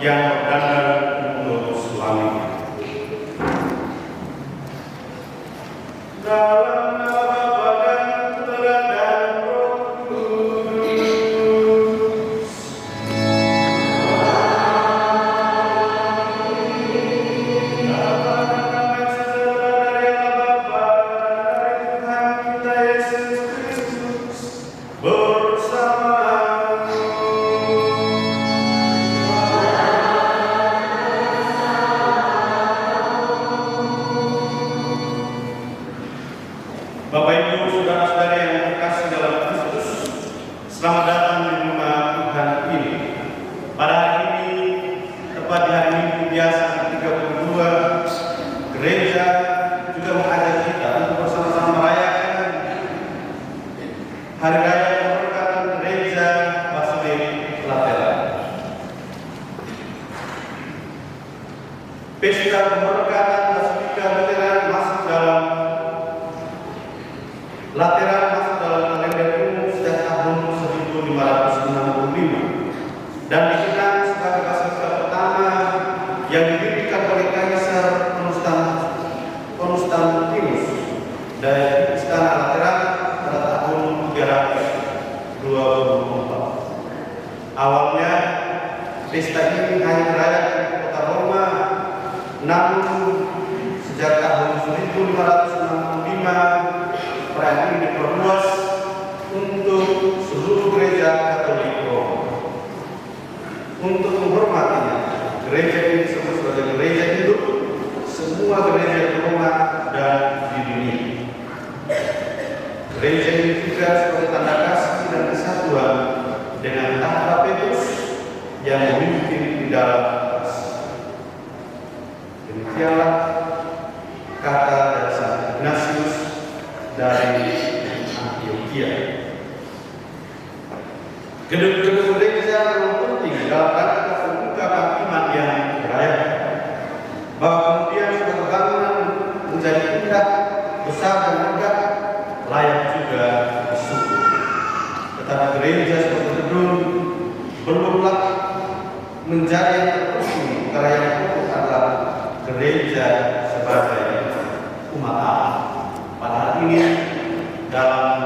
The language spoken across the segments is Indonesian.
yang berdandan untuk suaminya. Dalam nama Bapa dan Putra dan Roh Kudus. Damai sejahtera dari Allah Bapa dan dari Tuhan kita Yesus Kristus bersamamu. Bapak Ibu, saudara-saudari yang terkasih dalam Kristus, selamat datang di rumah Tuhan ini. Pada hari ini, tepat di hari Minggu biasa ke-32, gereja juga mengajak kita untuk bersama-sama merayakan Hari Raya Pemberkatan Gereja Basilik Lateran. Pesta Pemberkatan Basilika Lateran masuk dalam kalender umum sejak tahun 1565 dan dikenal sebagai basilika pertama yang didirikan oleh Kaisar Konstantinus dari Istana Lateran pada tahun 324. Awalnya pesta ini hanya dirayakan di kota Roma, namun sejak tahun 1565 perayaan ini diperluas untuk seluruh gereja Katolik Roma. Untuk menghormatinya, gereja ini disebut sebagai gereja hidup semua gereja di Roma dan di dunia. Gereja ini juga sebagai tanda kasih dan kesatuan dengan tahta Petrus yang memimpin di dalam kasih. Demikianlah kata dari Santo Ignatius dari Antioquia. Gedung-gedung gereja memang penting dalam rangka pengungkapan iman yang dirayakan, bahwa kemudian suatu bangunan menjadi indah, besar dan megah, layak juga disyukur. Tetapi gereja sebagai gedung belumlah menjadi yang terpenting, karena yang pokok adalah gereja sebagai umat Allah. Pada hari ini dalam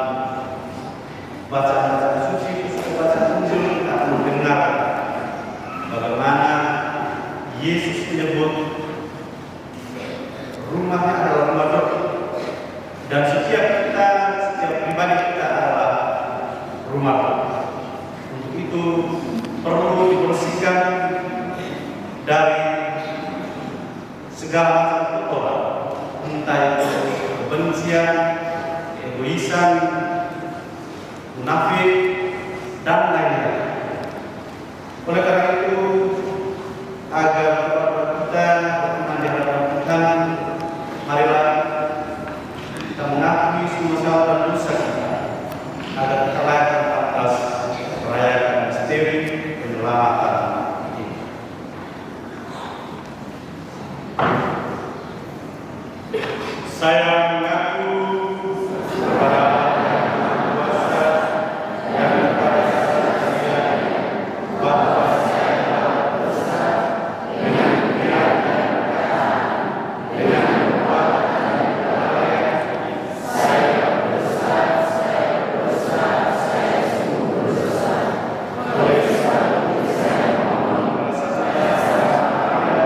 bacaan suci, bacaan Injil kita akan mendengar bagaimana Yesus menyebut rumahnya adalah rumah doa, dan setiap pribadi kita adalah rumah doa. Untuk itu perlu dibersihkan dari segala macam kotoran, entah itu kebencian, egoisan, munafik, dan lain-lain. Oleh karena itu, agar kita berkenan di hadapan Tuhan, marilah kita mengakui semua salah dan dosa kita, agar kita layak atas merayakan misteri penyelamatan ini. Saya mengaku kepada kuasa yang kepada saya bahwa saya telah berdosa dengan pikiran dan perkataan, dengan perbuatan dan kelalaian. Saya berdosa, saya sungguh berdosa. Oleh sebab itu saya mohon merasa saya salah kepada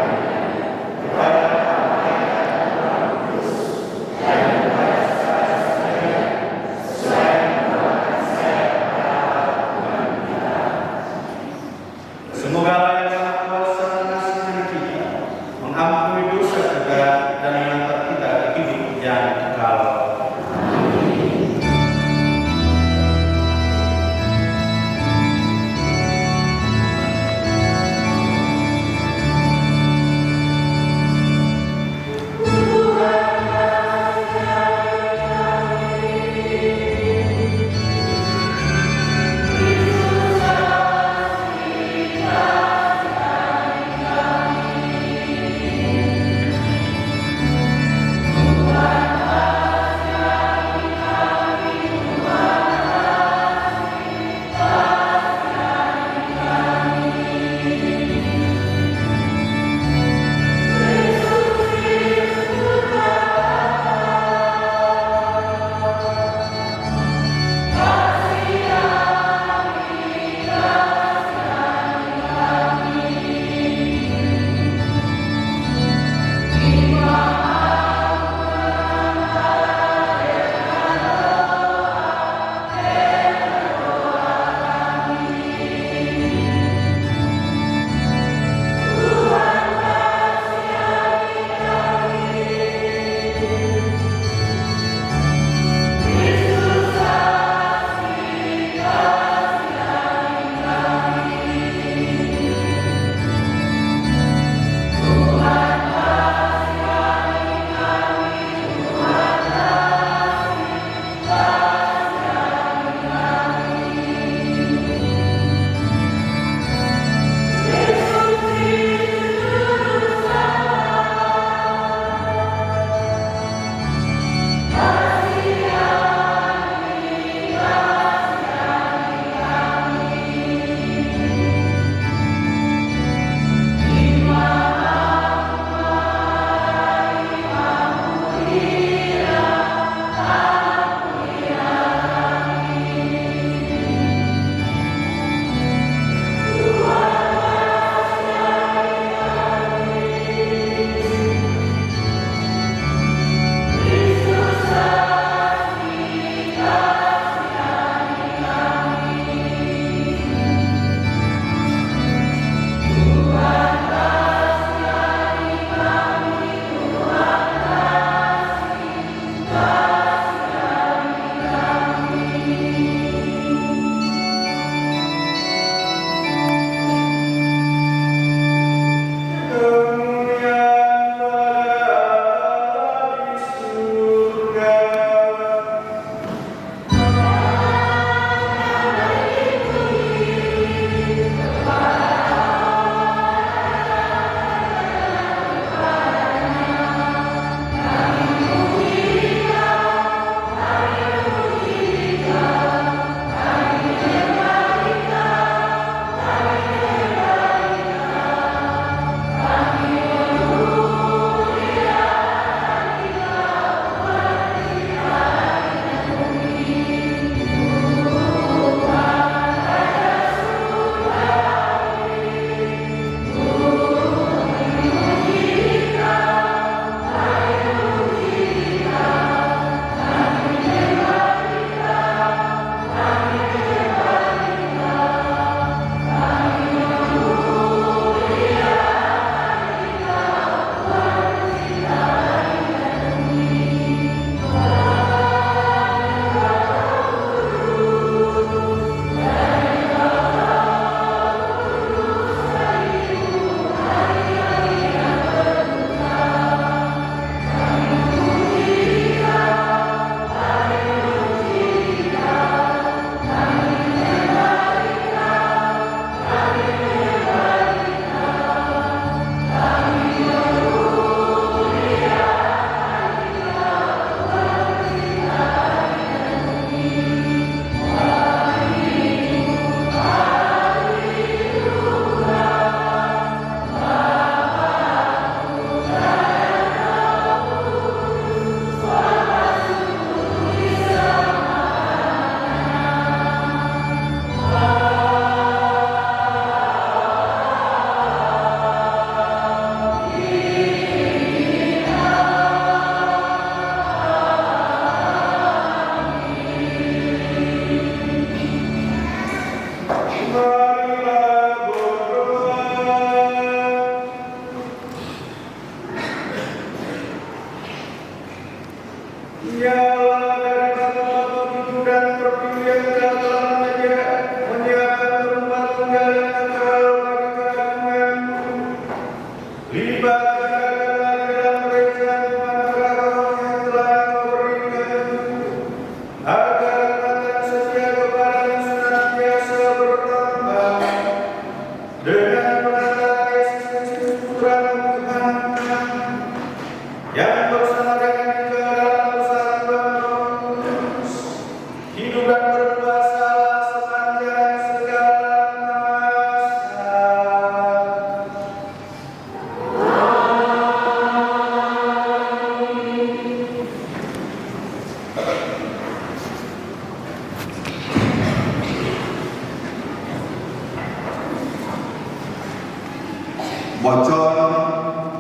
Bacaan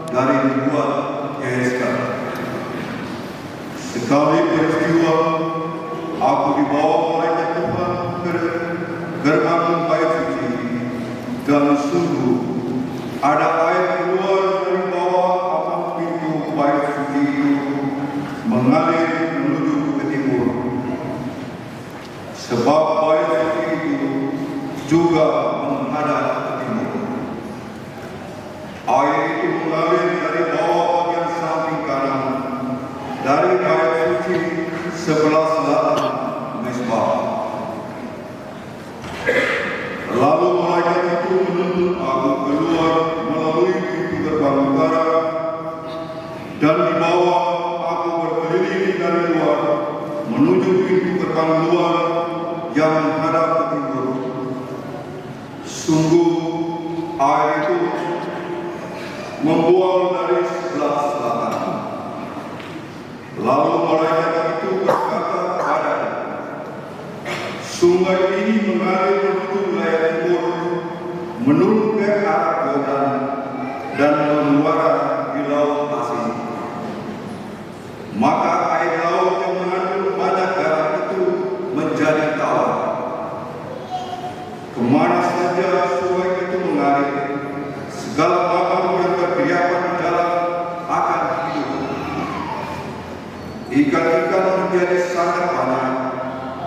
dari dibuat GSK. Sekali peristiwa, aku dibawa oleh Tuhan ke gerbang bait suci, dan sungguh ada air keluar dari bawah pintu bait suci itu mengalir menuju ke timur. Sebab bait suci itu juga menghadap ke timur. Air itu mengalir dari bawah bagian samping kanan dari bait suci sebelah selatan mezbah. Lalu malaikat itu menuntun aku keluar melalui pintu gerbang utara, dan di bawah aku berkeliling dari luar menuju pintu gerbang luar yang menghadap ke timur. Sungguh air itu membual dari sebelah selatan. Lalu malaikat itu berkata kepadaku, sungai ini mengalir menuju wilayah timur, menurun ke arah Yordan dan bermuara di laut Asin. Maka air laut yang mengandung banyak garam itu menjadi tawar. Kemana saja sungai itu mengalir, segala makhluk yang berkeliaran di dalam akan hidup. Ikan-ikan menjadi sangat banyak,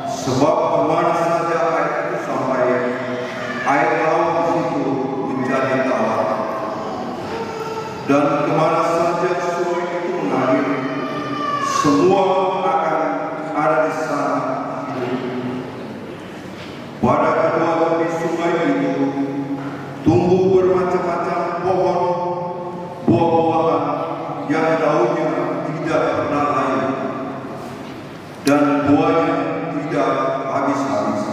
sebab kemana saja air itu sampai, air laut di situ menjadi tawar. Dan kemana saja sungai itu mengalir, semua akan ada di sana hidup. Pada kedua tepi sungai itu tumbuh bermacam-macam pohon buah-buahan yang daunnya tidak pernah layu dan buahnya tidak habis-habis.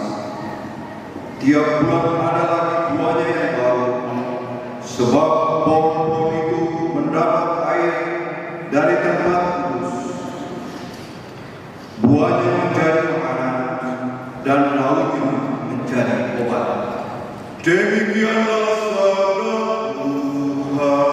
Tiap bulan ada lagi buahnya yang baru, sebab pohon-pohon itu mendapat air dari tempat kudus. Buahnya menjadi makanan dan lautnya menjadi obat. Demikianlah sabda Tuhan.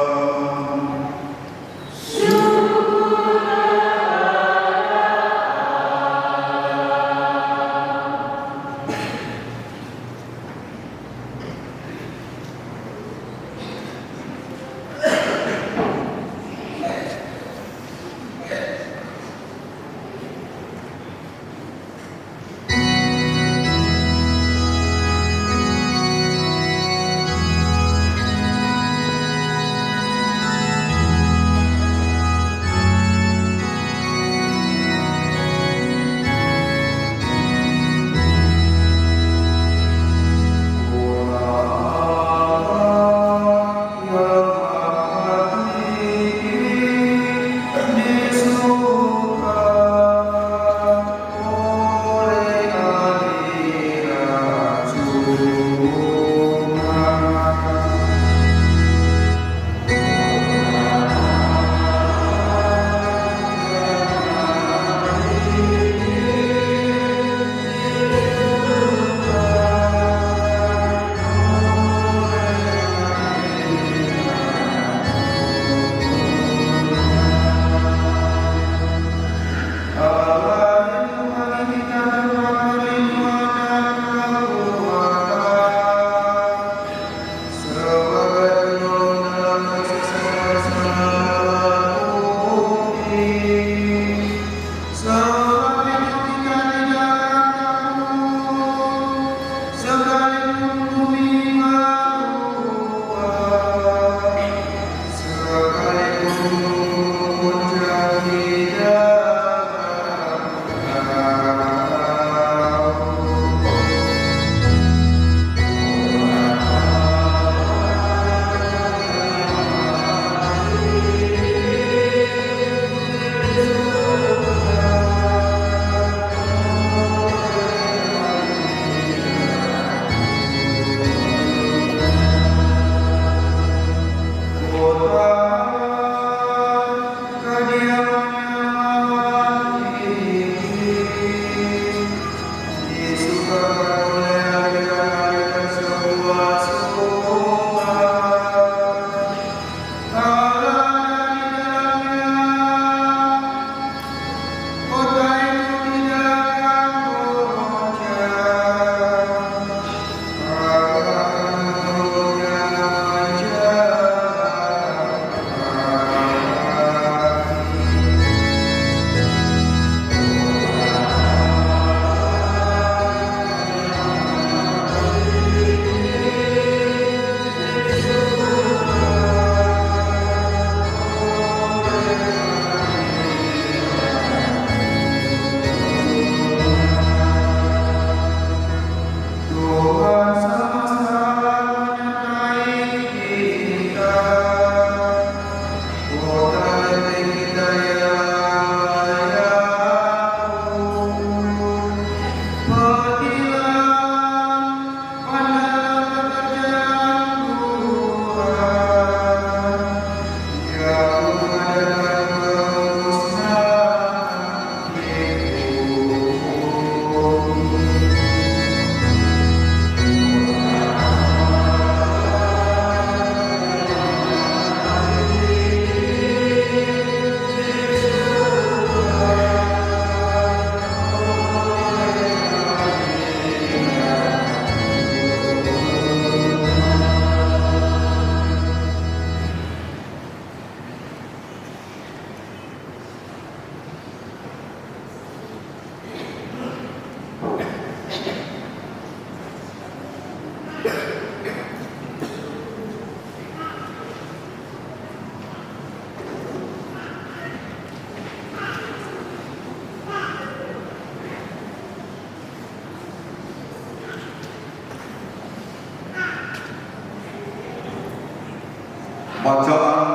Bacaan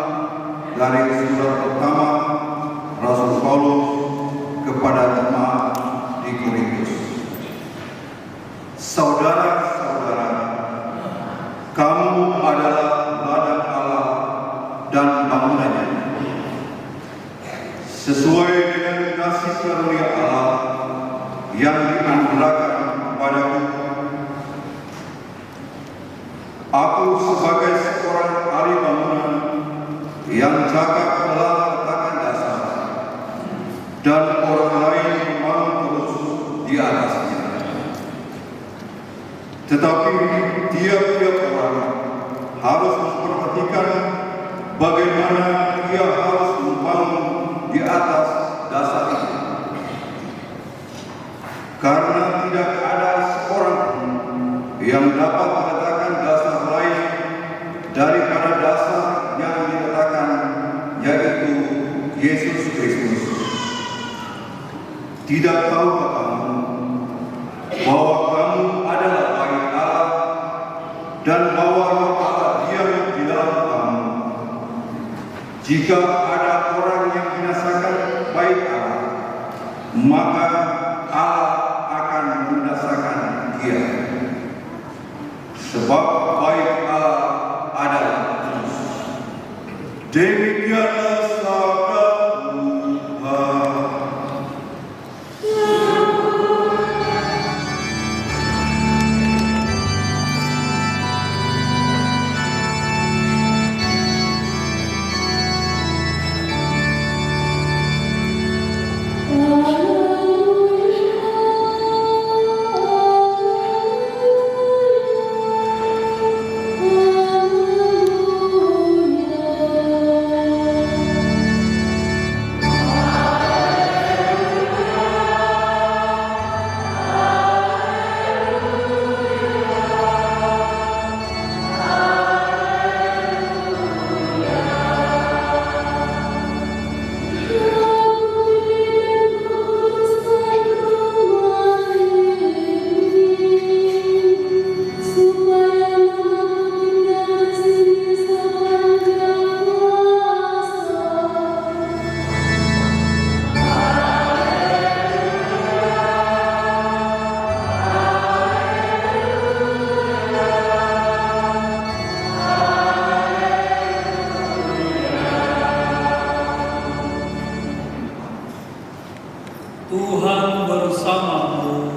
dari surat pertama Rasul Paulus kepada jemaat di Korintus. Saudara-saudara, kamu adalah badan Allah dan bangunannya. Sesuai dengan kasih karunia Allah yang dianugerahkan kepadaku, aku sebagai seorang ahli bangunan yang cakap telah meletakkan dasar, dan orang lain membangun terus di atasnya. Tetapi tiap-tiap orang harus memperhatikan bagaimana ia harus membangun di atas dasar itu. Karena tidak ada seorang pun yang dapat meletakkan dasar lain daripada dasar yang diletakkan, yaitu Yesus Kristus. Tidak tahukah kamu bahwa kamu adalah bait Allah dan bahwa Roh Allah diam di dalam kamu? Jika ada orang yang binasakan bait Allah, maka Allah akan membinasakan dia. Sebab bait Allah adalah kudus. Demikianlah sabda Tuhan. Tuhan bersamamu.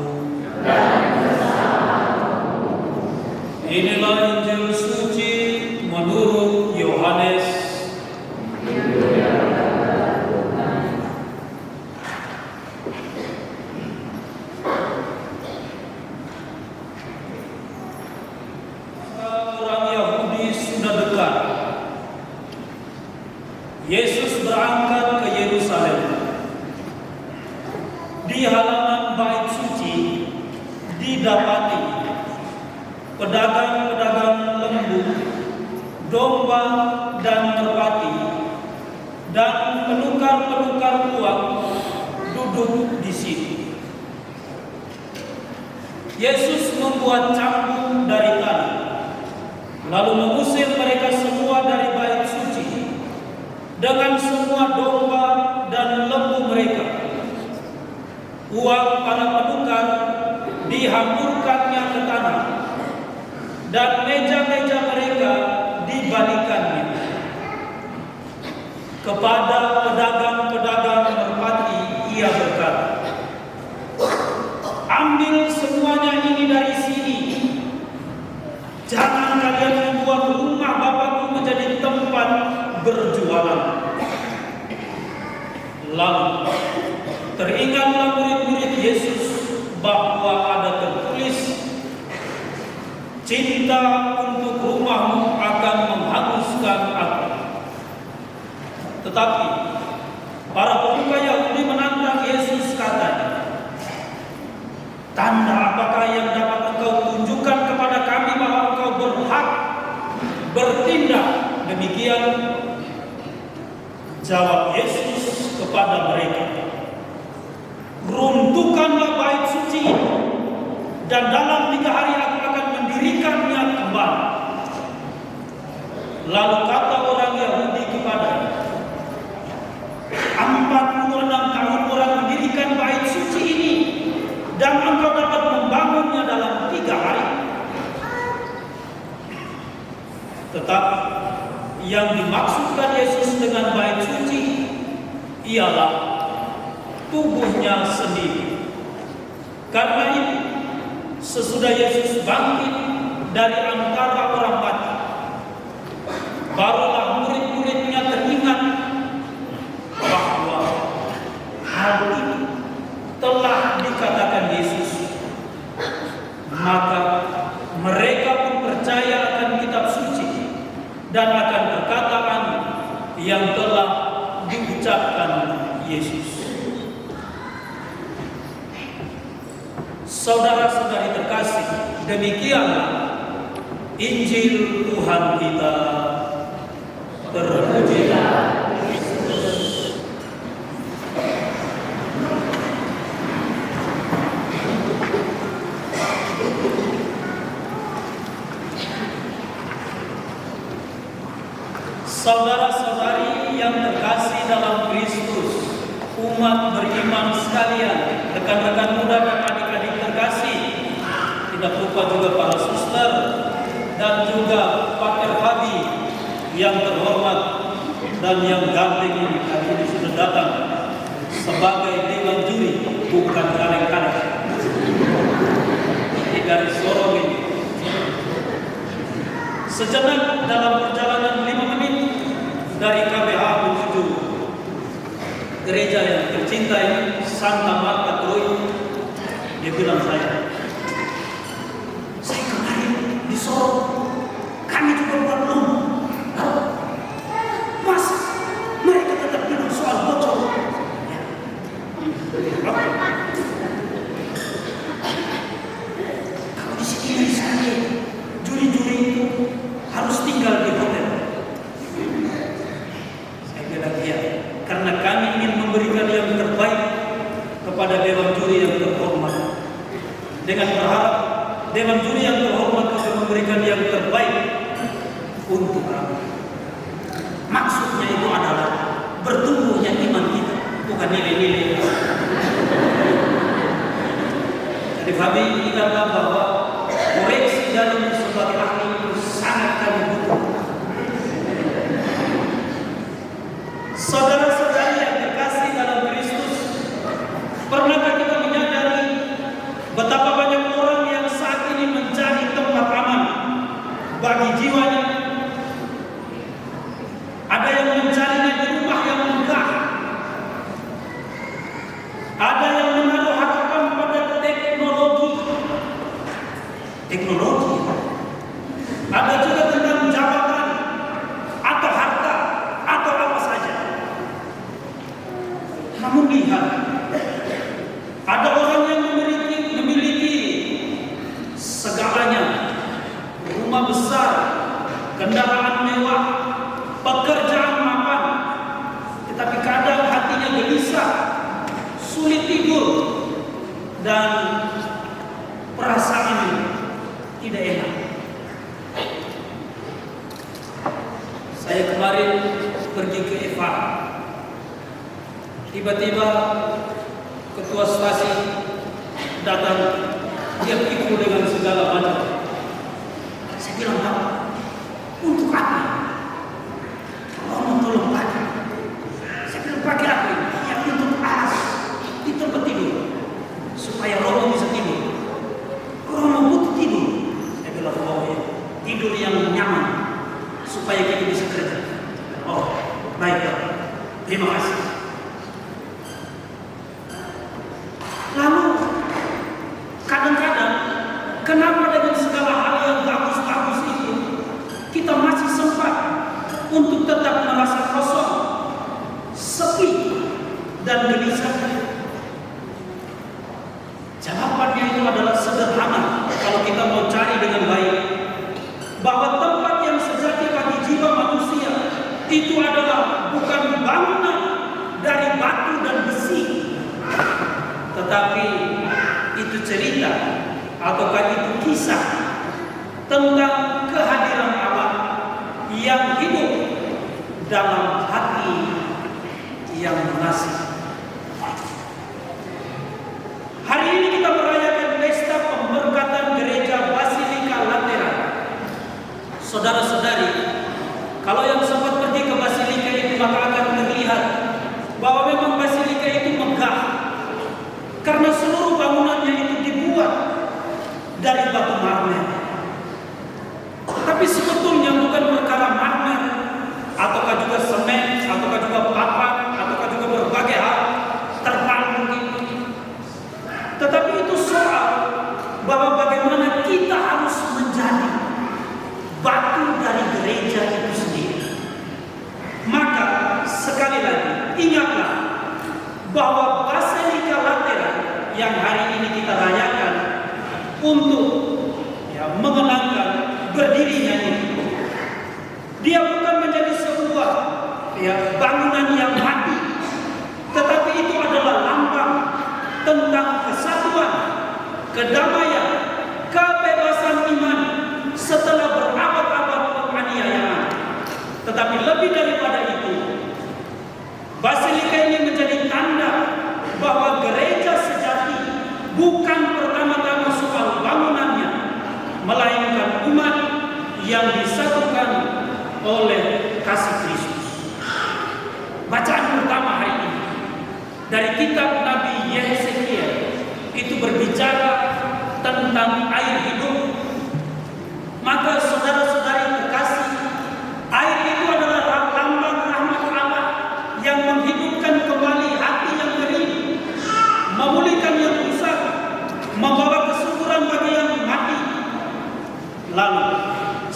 Inilah Injil suci menurut Yohanes. Orang Yahudi sudah dekat. Yesus berangkat ke Yerusalem. Di halaman bait suci didapati pedagang-pedagang lembu, domba, dan merpati, dan penukar-penukar uang duduk di situ. Yesus membuat cambuk dari tanah, lalu mengusir mereka semua dari bait suci dengan semua domba dan lembu mereka. Uang para penukar dihamburkannya ke tanah, dan meja-meja mereka dibalikannya. Kepada pedagang-pedagang merpati ia berkata, "Ambil semuanya ini dari sini. Jangan kalian membuat rumah Bapakku menjadi tempat berjualan." Lalu teringatlah murid-murid Yesus bahwa ada tertulis, "Cinta untuk rumahmu akan menghanguskan aku." Tetapi para pemuka Yahudi menantang Yesus, katanya, "Tanda apakah yang dapat engkau tunjukkan kepada kami bahwa engkau berhak bertindak demikian?" Jawab Yesus kepada mereka, "Runtuhkanlah bait suci ini, dan dalam 3 hari aku akan mendirikannya kembali." Lalu kata orang dan engkau dapat membangunnya dalam 3 hari. Tetapi yang dimaksudkan Yesus dengan bait suci ialah tubuhnya sendiri. Karena itu, sesudah Yesus bangkit dari antara orang mati, barulah murid-muridnya teringat bahwa hal ini telah dikatakan Yesus. Maka mereka pun percaya akan kitab suci dan akan perkataan yang telah diucapkan Yesus. Saudara-saudari terkasih, demikianlah Injil Tuhan kita. Terpujilah Kristus. Saudara-saudari yang terkasih dalam Kristus, umat beriman sekalian, rekan-rekan muda dan adik-adik terkasih, tidak lupa juga para suster dan juga Pater Fabi yang terhormat dan yang gandeng ini hari ini sudah datang sebagai dewan juri, bukan kaleng-kaleng. Ini dari Sorong ini. Sejenak dalam perjalanan 5 menit dari KBH menuju gereja yang tercinta ini, Santa Marta Troy, dia bilang saya kemarin di Sorong, kami juga buat belum. Mas, mereka tetap bilang soal bocor. Kalau di sini juri-juri itu harus tinggal di hotel. Saya bilang iya, karena kami ingin memberikan yang terbaik kepada dewan juri yang terhormat. Dengan berharap dewan juri yang terhormat akan memberikan yang terbaik untuk kami. Maksudnya itu adalah bertumbuhnya iman kita, bukan nilai-nilai. Jadi Fabi ingatlah bahwa koreksi dalam sebagai ahli itu sangat kami butuh. Saudara-saudari yang terkasih dalam Kristus, pernahkah kita menyadari betapa banyak orang yang saat ini mencari tempat aman bagi jiwanya? Ada yang mencarinya di rumah yang megah, ada yang menaruh harapan pada teknologi, ada juga tentang jabatan atau harta atau apa saja. Namun lihat, ada orang yang memiliki segalanya, rumah besar, kendaraan mewah, pekerjaan mapan, tetapi kadang hatinya gelisah, sulit tidur, dan perasaan tidak enak. Saya kemarin pergi ke Eva, tiba-tiba ketua stasi datang, dia pikul dengan segala macam. Saya bilang, "Pak, untuk apa? Tolong pakai." Saya bilang, "Pakai apa? Ya untuk alas di tempat tidur, supaya Romo bisa tidur. Romo butuh tidur." Saya bilang, "Oh ya, tidur yang nyaman, supaya kita bisa kerja." "Oh, baik Pak, terima kasih." Lalu kadang-kadang kenapa dengan segala hal yang bagus-bagus itu kita masih sempat untuk tetap merasa kosong, sepi, dan gelisah? Jawabannya itu adalah sederhana kalau kita mau cari dengan baik, bahwa tempat yang sejati bagi jiwa manusia itu adalah bukan bangunan dari batu dan besi, tetapi itu cerita ataukah itu kisah tentang kehadiran Allah yang hidup dalam hati yang mengasihi. Hari ini kita merayakan saudara-saudari, kalau yang sempat pergi ke Basilika itu maka akan terlihat bahwa memang Basilika itu megah karena seluruh bangunannya itu dibuat dari batu marmer. Tapi sebetulnya bukan perkara marmer, ataukah juga semen, ataukah juga papan, ataukah juga berbagai hal terpal mungkin. Tetapi itu soal bahwa bagaimana kita harus menjadi batu dari gereja itu sendiri. Maka sekali lagi ingatlah bahwa Basilika Lateran yang hari ini kita rayakan untuk mengenangkan berdirinya ini, dia bukan menjadi sebuah bangunan yang mati, tetapi itu adalah lambang tentang kesatuan, kedamaian, kebebasan iman setelah berabad-abad penganiayaan. Tetapi lebih daripada itu, Basilika ini menjadi tanda bahwa gereja sejati bukan pertama-tama soal bangunannya, melainkan umat yang disatukan oleh kasih Kristus. Bacaan pertama hari ini dari kitab Nabi Yeskiel itu berbicara tentang air hidup. Maka saudara-saudari terkasih, air itu adalah lambang rahmat Allah yang menghidupkan kembali hati yang kering, memulihkan yang rusak, membawa kesuburan bagi yang mati. Lalu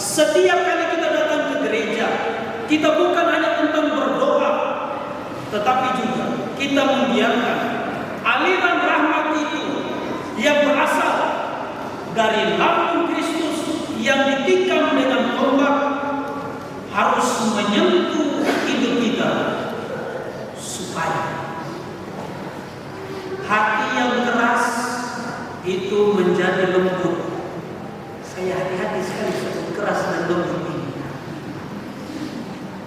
setiap kali kita datang ke gereja, kita bukan hanya tentang berdoa, tetapi juga kita membiarkan aliran rahmat itu yang berasal dari lambung Kristus yang ditikam dengan tombak harus menyentuh hidup kita, supaya hati yang keras itu menjadi lembut. Saya hati-hati sekali sebut keras dan lembut ini.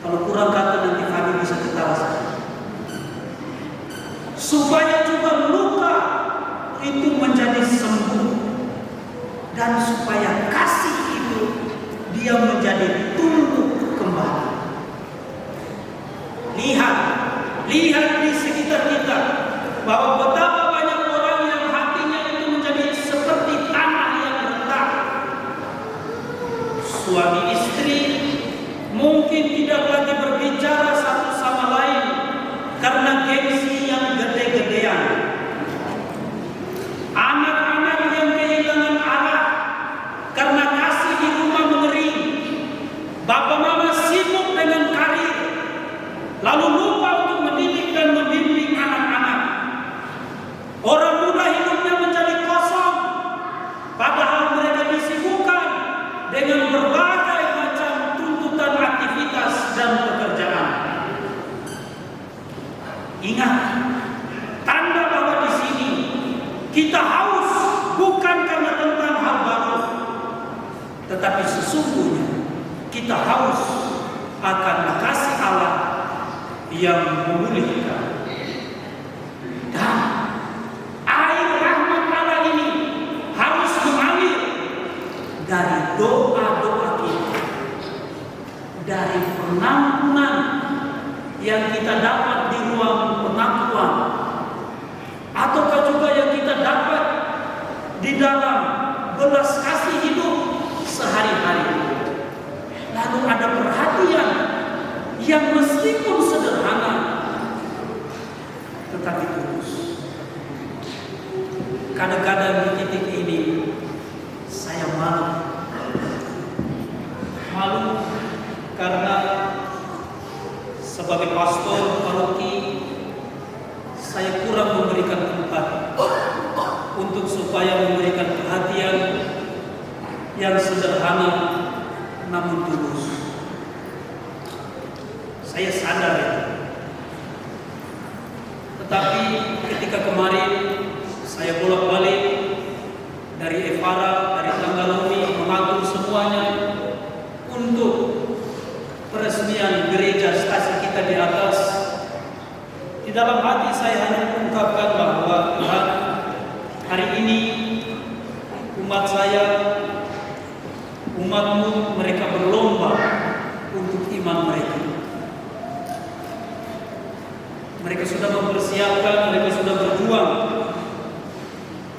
Kalau kurang kata nanti Fadi bisa ketawa saya. Supaya juga luka itu menjadi sembuh, dan supaya kasih itu dia menjadi tumbuh kembali. Lihat di sekitar kita bahwa betapa banyak orang yang hatinya itu menjadi seperti tanah yang retak. Suami istri mungkin tidak lagi berbicara satu sama lain karena gengsi yang gede-gedean. Anak-anak yang kehilangan arah karena kasih di rumah mengering. Bapak mama sibuk dengan karir, lalu lupa untuk mendidik dan membimbing anak-anak. Orang muda hidupnya menjadi kosong, padahal mereka disibukkan dengan berbagai macam tuntutan aktivitas dan pekerjaan. Ingat, tanda bahwa di sini kita haus bukan karena tentang hal baru, tetapi sesungguhnya kita haus akan kasih Allah yang memulihkan. Dan air rahmat Allah ini harus mengalir dari doa-doa kita, dari pengampunan yang kita dapat di ruang pengakuan, ataukah juga yang kita dapat di dalam belas kasih hidup sehari-hari. Lalu ada perhatian yang meskipun sederhana tetapi tulus. Kadang-kadang di titik ini saya malu karena sebagai pastor paroki saya kurang memberikan tempat untuk supaya memberikan perhatian yang sederhana namun tulus. Saya sadar itu. Tetapi ketika kemarin saya bolak-balik dari Evara, dari Tanggalumi, mengatur semuanya untuk peresmian gereja stasi kita di atas. Di dalam hati saya hanya mengungkapkan bahwa Tuhan, hari ini umat saya, umatmu, mereka berlomba iman mereka. Mereka sudah mempersiapkan, mereka sudah berjuang.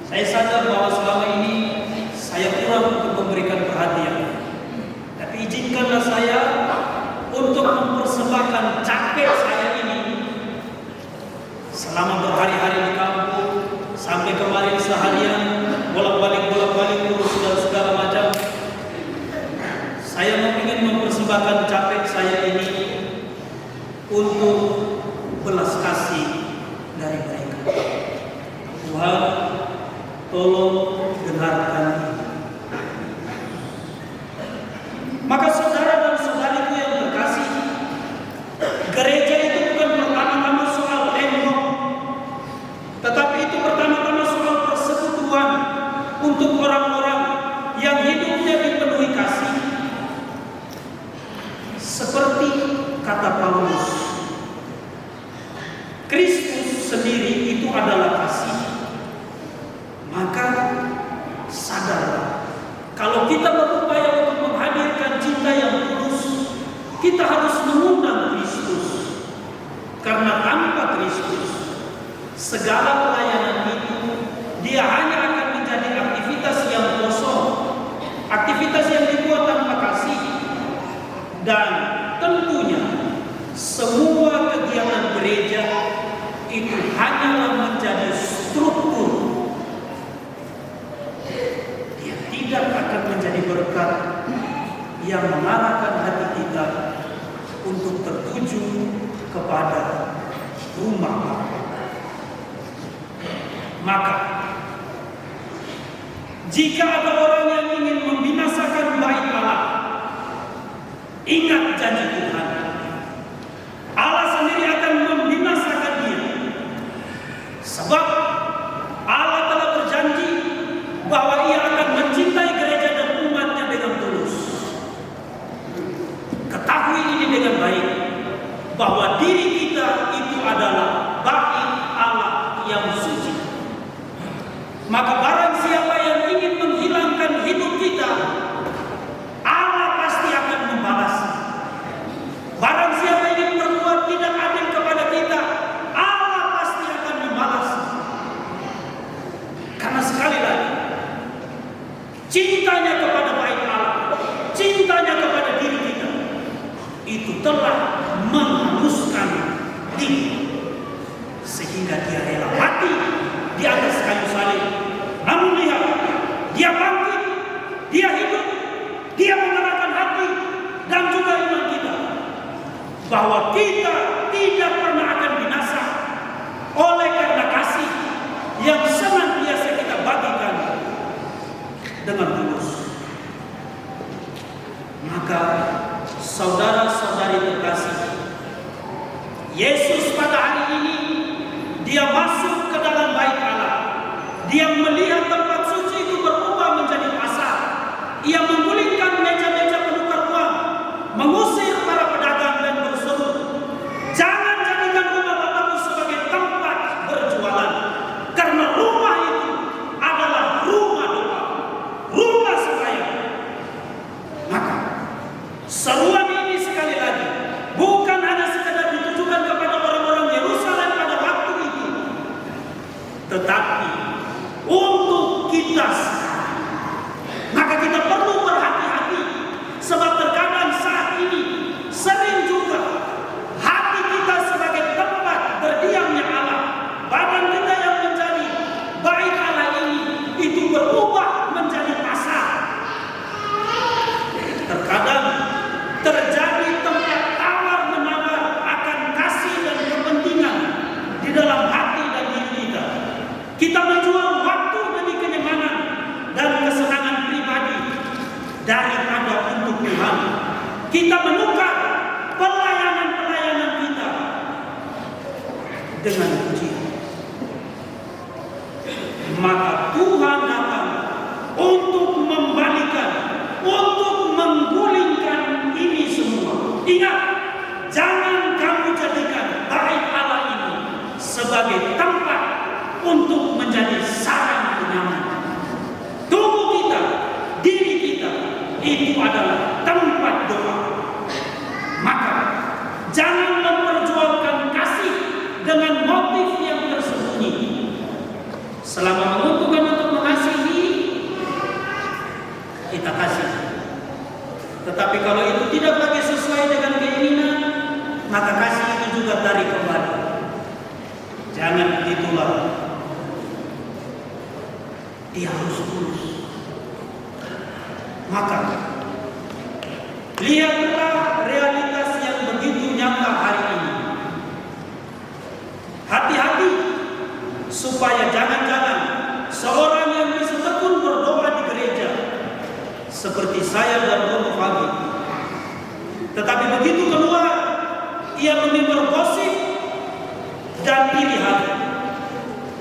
Saya sadar bahwa selama ini saya kurang untuk memberikan perhatian. Tapi izinkanlah saya untuk mempersembahkan capek saya ini selama berhari-hari di kampung, sampai kemarin seharian bolak-balik urus dan segala macam. Saya ingin mempersembahkan capek saya ini untuk belas kasih dari mereka. Tuhan, tolong dengarkan ini. Maka saudara dan saudariku yang terkasih, gereja itu bukan pertama-tama soal tembok, tetapi itu pertama-tama soal persekutuan untuk orang-orang yang hidupnya dipenuhi kasih. Seperti kata Paulus, Kristus sendiri itu adalah kasih. Maka sadarlah, kalau kita berupaya untuk menghadirkan cinta yang tulus, kita harus mengundang Kristus. Karena tanpa Kristus, segala pelayanan itu dia hanya akan menjadi aktivitas yang kosong, aktivitas yang dibuat tanpa kasih. Dan tentunya semua kegiatan gereja itu hanyalah menjadi struktur. Dia tidak akan menjadi berkat yang mengarahkan hati kita untuk tertuju kepada rumah Allah. Maka jika ada orang yang ingin membinasakan bait Allah, ingat janji Tuhan. Allah sendiri akan membinasakan dia. Sebab Allah telah berjanji bahwa ia akan mencintai gereja dan umatnya dengan tulus. Ketahui ini dengan baik, bahwa diri kita itu adalah bait Allah yang suci. Maka barang siapa yang ingin menghilangkan hidup kita, Allah pasti akan membalas. Barang siapa ingin berbuat tidak adil kepada kita, Allah pasti akan membalas. Karena sekali lagi, cintanya kepada bait Allah, cintanya kepada diri kita, itu telah menghaluskan diri, sehingga dia rela mati di atas kayu salib. Namun lihat, dia bangkit, dia hidup, dia mengarahkan hati dan juga iman kita, bahwa kita tidak pernah akan binasa oleh karena kasih yang senantiasa kita bagikan dengan tulus. Maka saudara-saudari terkasih, Yesus pada hari ini dia masuk ke dalam bait Allah. Dia melihat tempat suci itu berubah menjadi pasar. Ia menggulingkan meja-meja penukar uang, mengusir para pedagang dan berseru, "Jangan jadikan rumah Bapakku sebagai tempat berjualan, karena rumah itu adalah rumah doa, rumah sembahyang." Maka seruan ini sekali lagi bukan hanya sekedar ditujukan kepada orang-orang Yerusalem pada waktu itu, tetapi untuk kita sekarang. Maka kita perlu berhati-hati, sebab terkadang saat ini sering juga hati kita sebagai tempat berdiamnya Allah, badan kita yang menjadi bait Allah ini, itu berubah menjadi pasar. Terkadang terjadi tempat tawar-menawar akan kasih dan kepentingan di dalam hati dan diri kita. Kita menjual waktu demi kenyamanan dan kesenangan pribadi daripada untuk Tuhan. Kita menukar pelayanan-pelayanan kita dengan pujian. Maka Tuhan datang untuk membalikan, untuk menggulingkan ini semua. Ingat, jangan kamu jadikan bait Allah ini sebagai tempat untuk menjadi sarang penyaman. Tubuh kita, diri kita, itu adalah tempat doa. Maka tidak lagi sesuai dengan keinginan, maka kasih itu juga tarik kembali. Jangan begitulah. Dia harus tulus. Maka lihatlah realitas yang begitu nyata hari ini. Hati-hati supaya jangan-jangan seorang yang bisa tekun berdoa di gereja seperti saya dan Romo Fabi, tetapi begitu keluar ia menyebar gosip dan iri hati.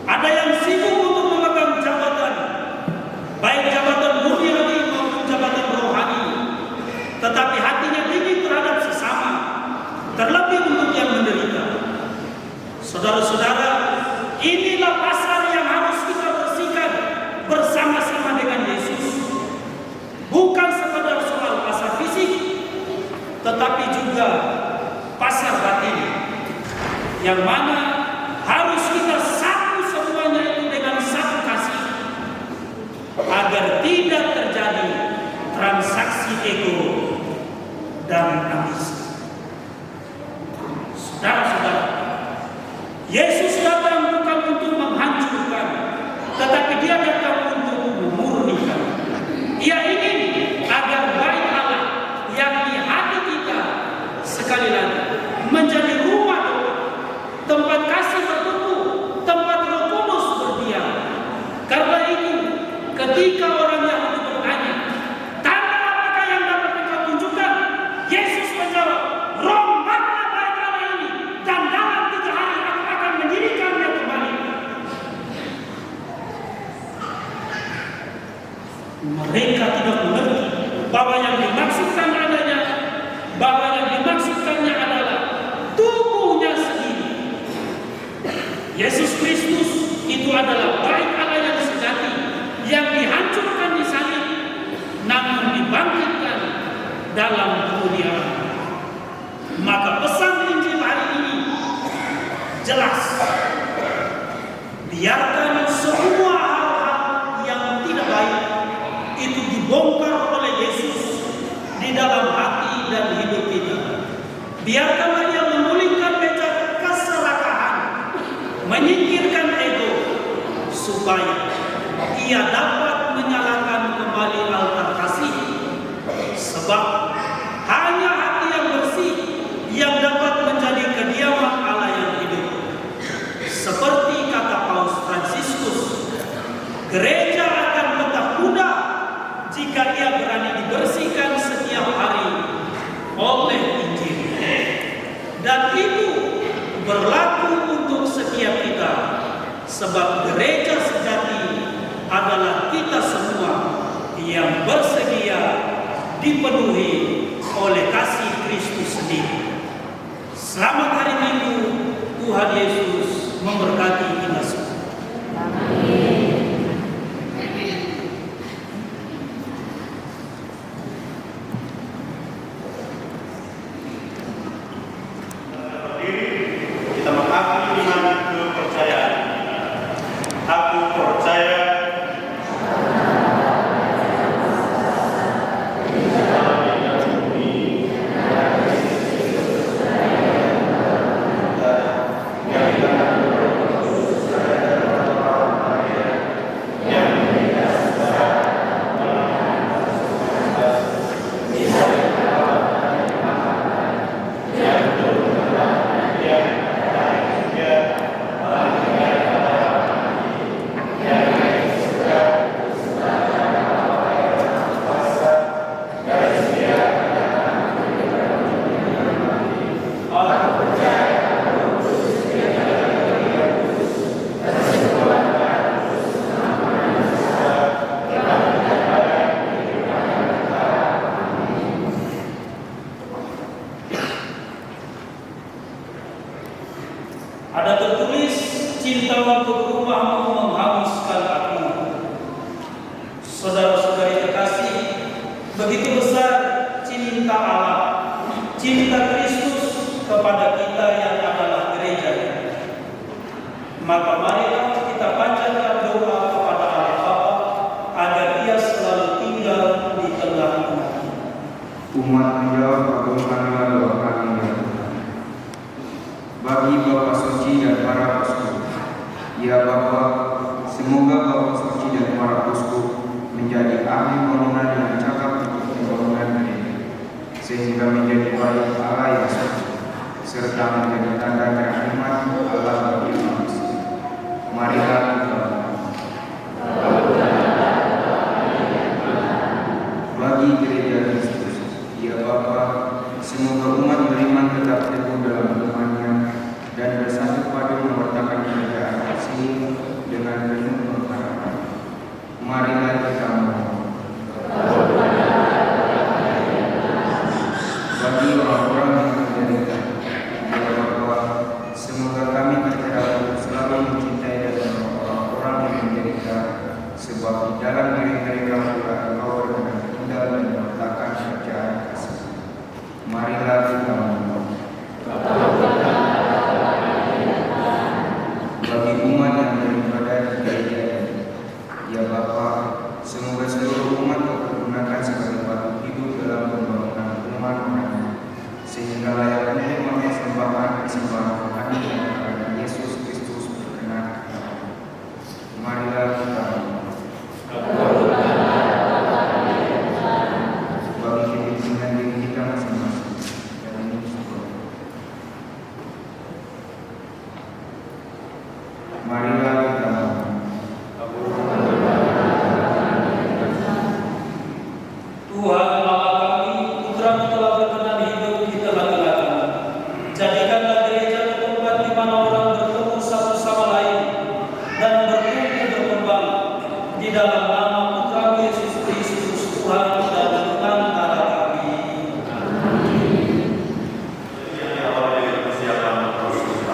Ada yang sibuk untuk memegang jabatan, baik jabatan murni maupun jabatan rohani, tetapi hatinya dingin terhadap sesama, terlebih untuk yang menderita. Saudara-saudara, inilah pasar yang harus kita bersihkan bersama-sama dengan Yesus. Bukan sekadar soal pasar fisik, tetapi juga pasar batin, yang mana harus kita satu semuanya itu dengan satu kasih, agar tidak terjadi transaksi ego dan ambisi. Saudara-saudara, Yesus datang bukan untuk menghancurkan, tetapi dia datang untuk memurnikan. Ia ingin agar bait Allah yang di hati kita sekali lagi menjadi rumah doa, tempat kasih bertumbuh, tempat Roh Kudus berdiam. Karena itu, ketika orang Yahudi bertanya, tanda apakah yang dapat engkau tunjukkan? Yesus menjawab, rombaklah bait Allah ini, dan dalam 3 hari aku akan mendirikannya kembali. Mereka tidak mengerti bahwa yang dimaksudkan adalah tubuhnya sendiri. Yesus Kristus itu adalah bait Allah yang sejati, yang dihancurkan di salib, namun dibangkitkan dalam kemuliaan. Maka pesan Injil hari ini jelas. Biarkan semua hal-hal yang tidak baik itu dibongkar oleh Yesus di dalam hati dan hidup kita. Biarkanlah ia memulihkan meja keserakahan, menyingkirkan ego, supaya ia dapat menyalakan kembali altar kasih. Sebab hanya hati yang bersih yang dapat menjadi kediaman Allah yang hidup. Seperti kata Paus Fransiskus, gereja akan tetap muda jika ia berani dibersihkan setiap hari oleh Injil. Dan itu berlaku untuk setiap kita, sebab gereja sejati adalah kita semua yang bersedia dipenuhi oleh kasih Kristus sendiri. Selamat hari Minggu, Tuhan Yesus memberkati kita semua. Kita mengakui iman kepercayaan. Aku percaya ada tertulis, cinta untuk rumahmu menghabiskan aku. Saudara-saudari terkasih, begitu besar cinta Allah, cinta Kristus kepada kita yang adalah gereja. Maka marilah kita panjatkan doa kepada Allah Bapa agar Ia selalu tinggal di tengah umat. Umat menjawab, kabulkanlah doa kami ya Tuhan. Bagi Bapa Suci dan para uskup, ya Bapa, semoga Bapa Suci dan para uskup menjadi ahli bangunan yang cakap untuk pembangunan gereja, sehingga menjadi baik Allah yang suci, serta menjadi tanda kerahiman Allah bagi manusia. Marilah kita bagi gereja Kristus, ya Bapa, semoga umat beriman tetap teguh dalam imannya dan bersatu padu mewartakan kerajaan kasih dengan penuh pengharapan. Marilah kita memohon. Bagi orang-orang yang menderita, ya Bapa, semoga kami tergerak untuk selalu mencintai dan menolong orang-orang yang menderita, sebab di dalam diri mereka pula Engkau berkenan tinggal dan meletakkan kerajaan kasih. Marilah kita memohon. Bagi umat yang beribadah di gereja ini, ya Bapa, semoga seluruh umat Kau pergunakan sebagai batu hidup dalam pembangunan umat orang, sehingga layak untuk mempersembahkan kesembahan rohani kepada Yesus Kristus berkenan kepada Kami. Marilah kita memohon. Bagi kepentingan diri kita masing-masing dan ini semua, marilah kita memohon. Tuhan Allah kami, Putra-Mu telah berkenan hidup di tengah-tengah kami. Jadikanlah gereja tempat di mana orang bertemu satu sama lain dan bertumbuh berkembang di dalam nama Putra-Mu Yesus Kristus Tuhan dan Tuhan Allah kami. Ini awal dari persiapan proses.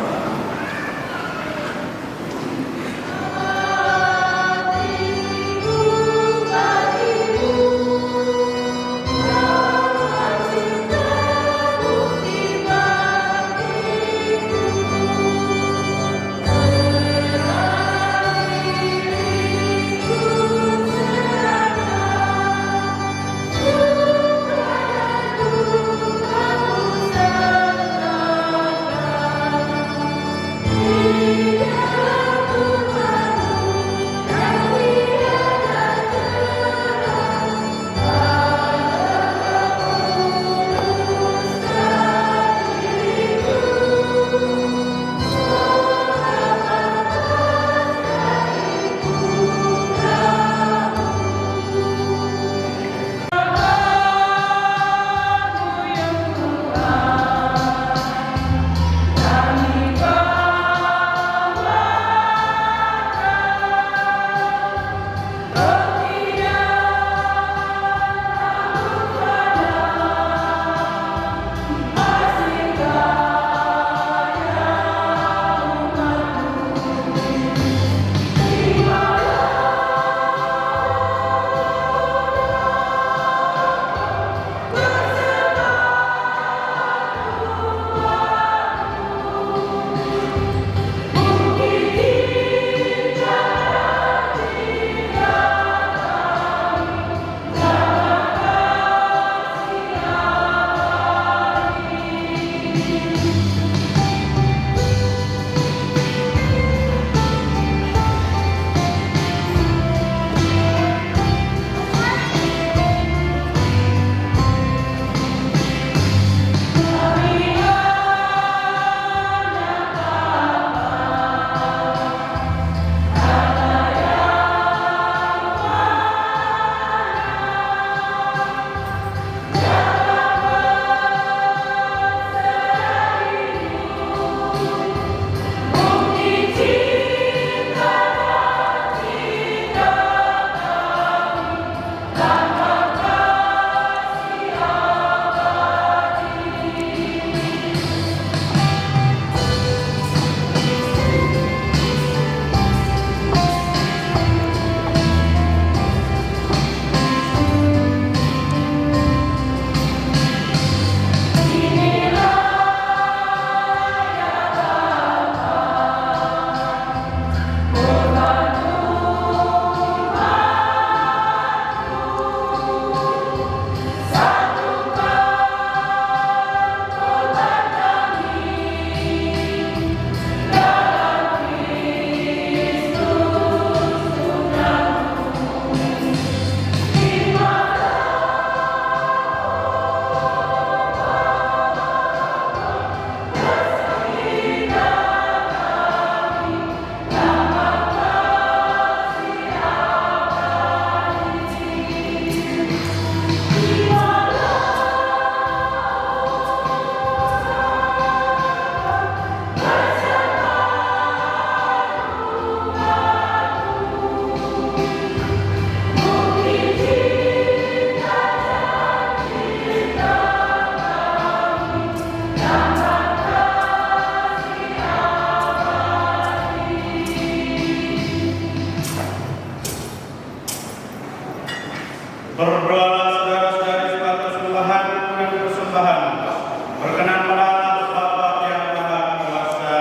Berkenan pada Allah Bapa yang Maha Kuasa.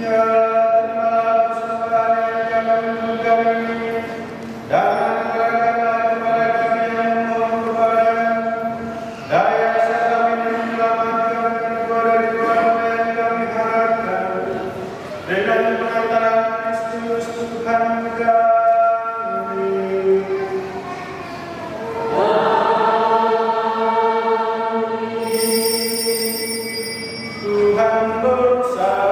Ya, terima persembahan yang kami kami dan anugerahkanlah kepada kami yang memohon kepada daya serta kami menyelamatkan kepada keluarga yang kami harapkan dengan pengantaran Kristus Tuhan kami. Tuhan bersamamu.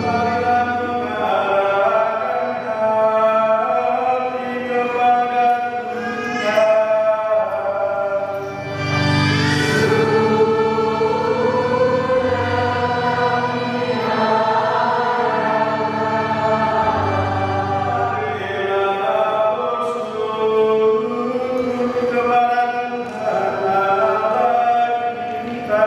Marilah mengarahkan hati kepada Tuhan. Marilah bersujud kepada Tuhan Allah kita.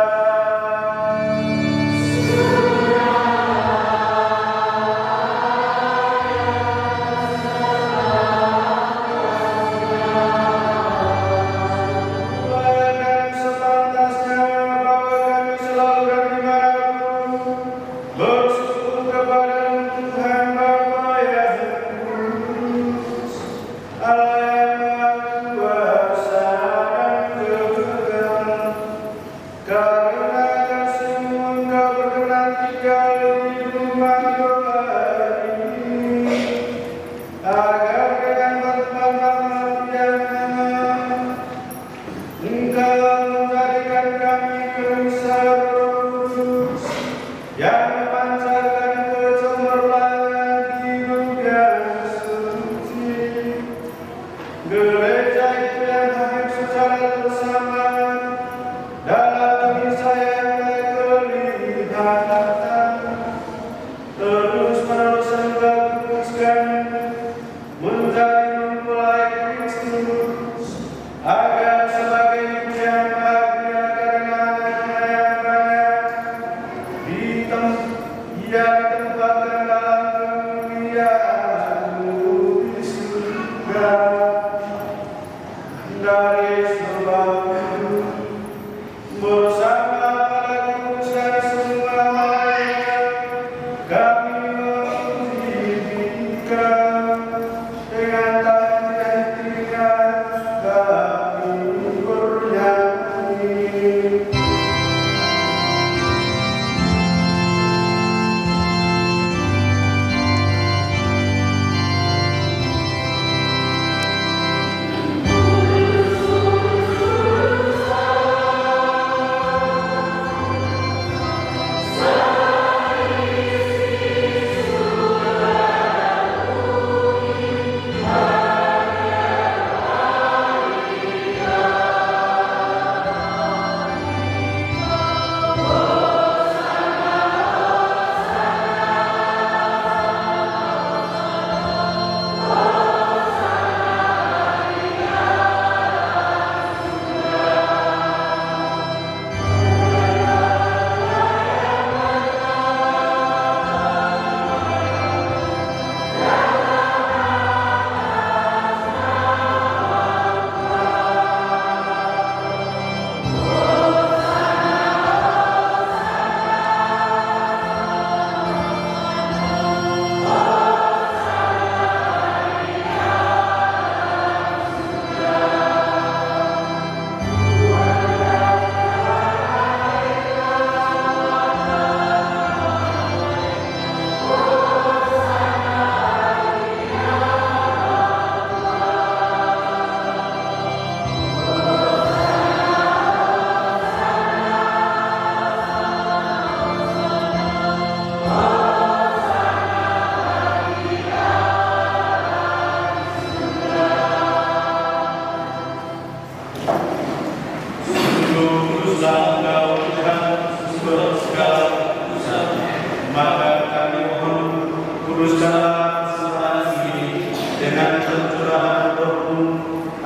Bawakan sepantasnya bahwa kami selalu dan dimanapun bersyukur kepada Tuhan Bapa yang kudus, Allah yang Maha Kuasa dan kekal. Karena kasih-Mu Engkau berkenan tinggal di rumah doa ini, agar dengan berteman yang aman Engkau menjadikan kami kerusa Roh Kudus yang memancarkan kecemerlangan hidup yang suci. Gereja itu yang hadir secara bersamaan dalam kisah yang kelihatan, terus-menerus Engkau kuduskan menjadi mempelai Kristus, agar sebagai pujian bahagia karena anaknya yang banyak ia ditempatkan dalam kemuliaan-Mu di surga. Dari sebab itu bersama para kudus dan semua malaikat kami memuji Engkau dengan tangan yang tinggal kami bernyanyi.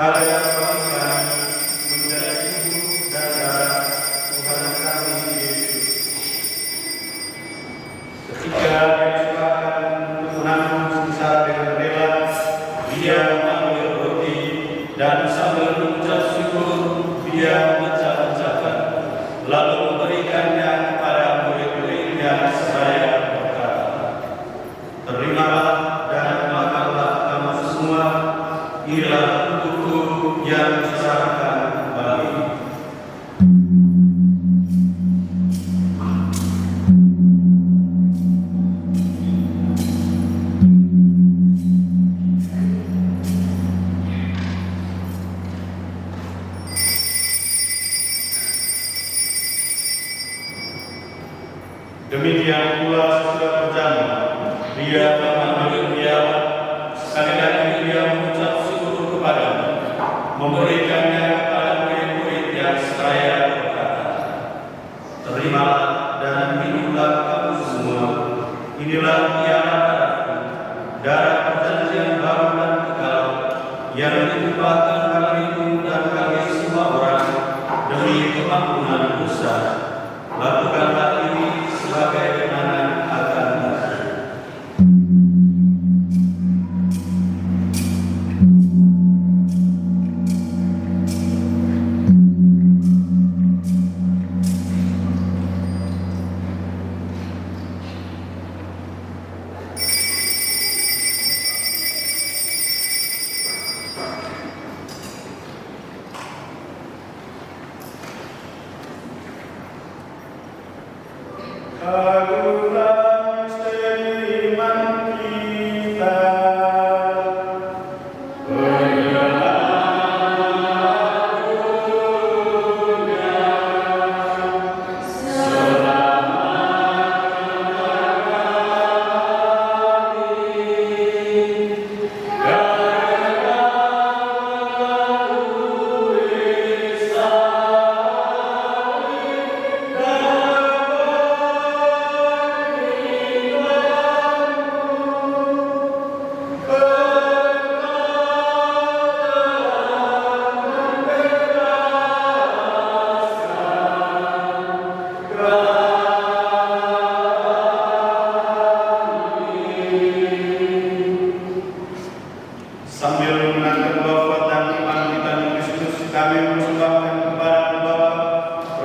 ada bagi kami menjadi tubuh dan darah Tuhan kami Yesus. Ketika Dia diserahkan untuk menanggung sengsara dengan rela, Dia mengambil roti dan sambil mengucap syukur, Dia memecah-mecahkan, lalu memberikannya kepada murid-muridnya seraya berkata, "Terimalah dan makanlah kamu semua, inilah tubuhku yang diserahkan bagimu." Demikian pula sesudah berjalan, Dia mengambil piala, sekali lagi Dia mengucap syukur kepadanya, memberikannya kepada murid-muridnya seraya berkata, "Terimalah dan minumlah kamu semua, inilah piala darahku, darah perjanjian baru dan kekal, yang ditumpahkan bagimu dan bagi semua orang demi pengampunan dosa. Lakukanlah ini sebagai kenangan akan aku." Agungan misteri iman kita, sambil menangkan wafat dan kebangkitan Kristus, kami mempersembahkan kepada Bapa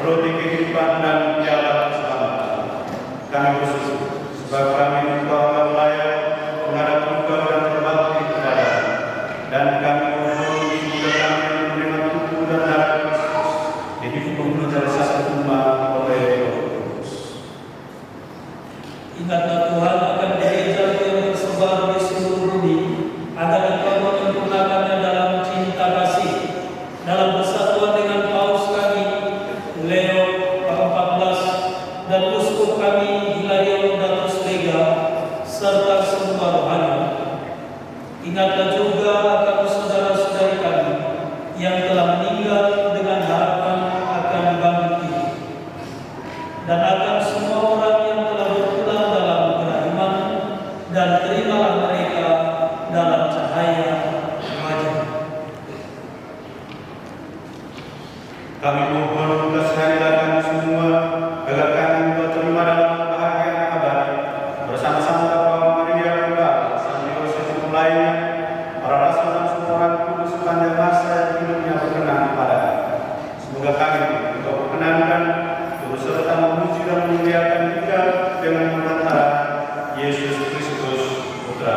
roti kehidupan dan piala keselamatan. Kami bersuci sebab kami engkau layak menghadap Engkau dan berbakti kepada-Mu, dan kami mohon semoga kami menerima tubuh dan darah Kristus yang dihukum menjadi satu umat oleh Roh Kudus. Ingatlah Tuhan akan gereja yang tersebar di seluruh bumi, agar Engkau menyempurnakannya dalam cinta kasih, dalam persatuan dengan Paus kami Leo ke-14 dan Uskup kami Hilarion Lega, serta semua rohani. Ingatlah juga akan saudara-saudari kami yang telah meninggal dengan harapan akan bangkit, dan akan semua orang yang telah berpulang dalam kerahiman, dan terimalah mereka dalam cahaya wajah. Kami mohon keseharian kami semua agar kami terima dalam kebahagiaan abadi bersama-sama Bapa Maria Bunda, Sang Yosef dan lainnya, para rasul dan semua orang kudus sepanjang masa hidupnya berkenan kepada. Semoga kami Engkau perkenankan turut serta memuji dan memuliakan Dia dengan perantara Yesus Kristus Putra.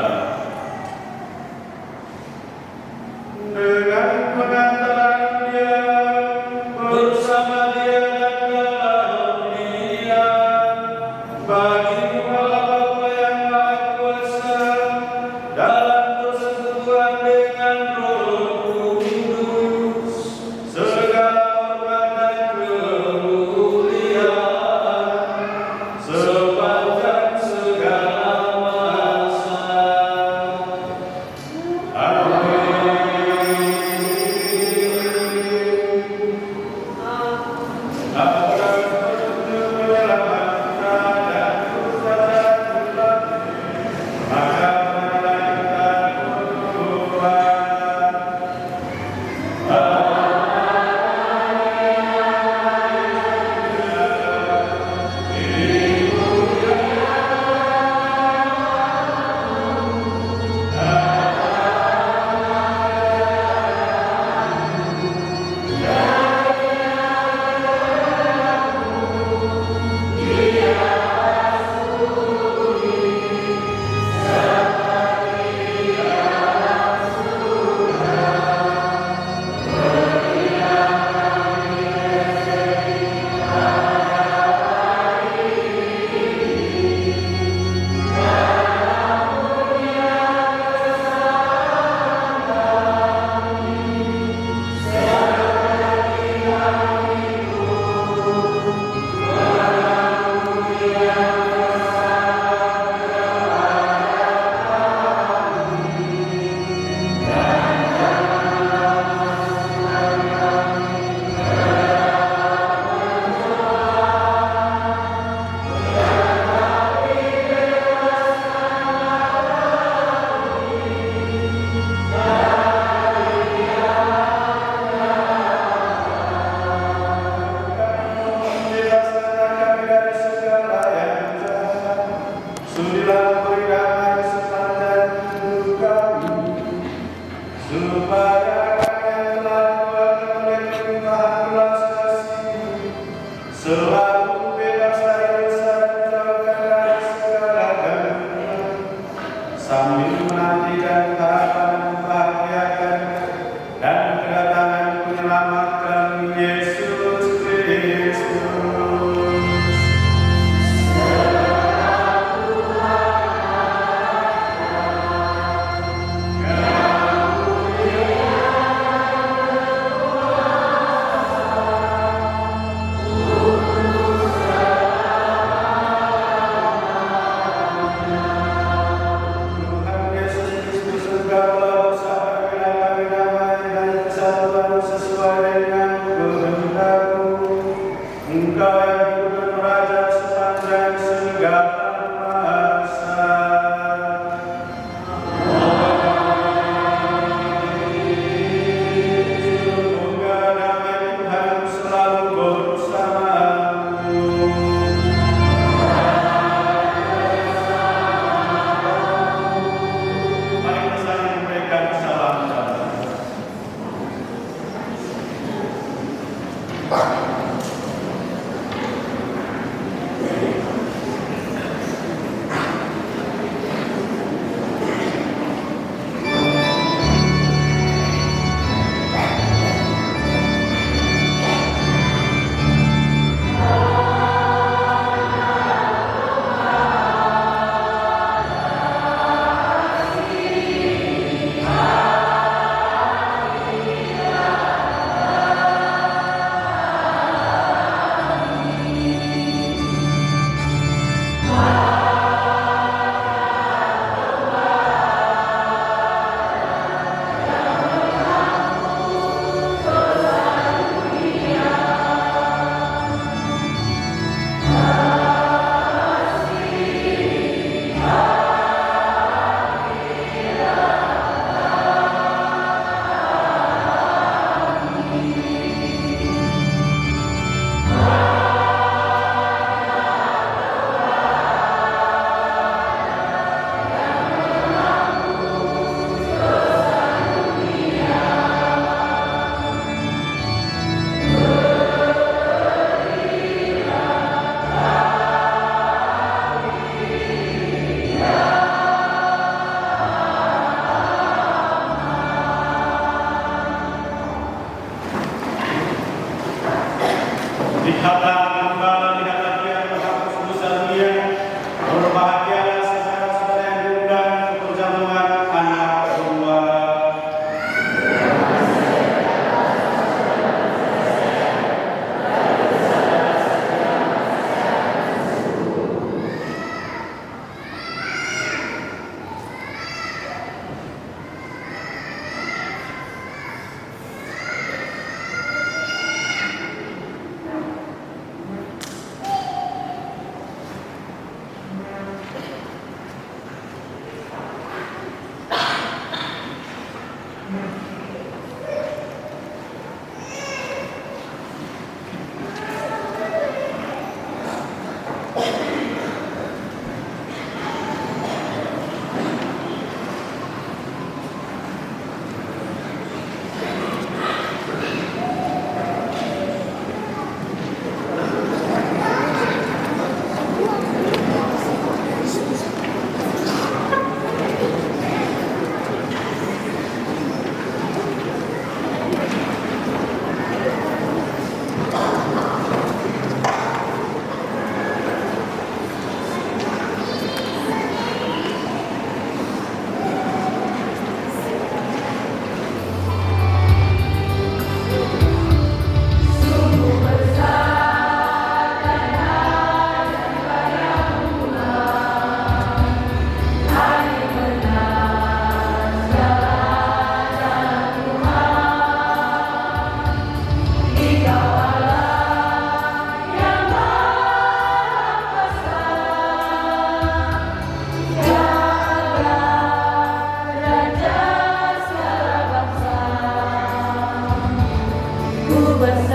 Dengan pengantaran Dia, bersama Dia dan dalam Dia, bagi Allah Bapa yang Maha Kuasa, dalam persekutuan dengan Roh Kudus, segala hormat dan kemuliaan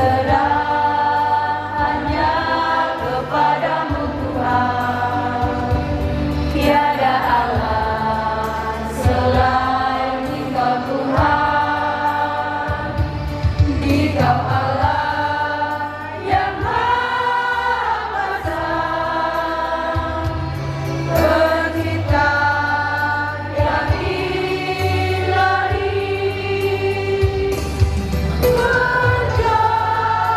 berserah hanya kepadamu Tuhan. Tiada Allah selain Engkau Tuhan. Dikau Allah yang Maha Kuasa, Pencipta yang ilahi, berjalan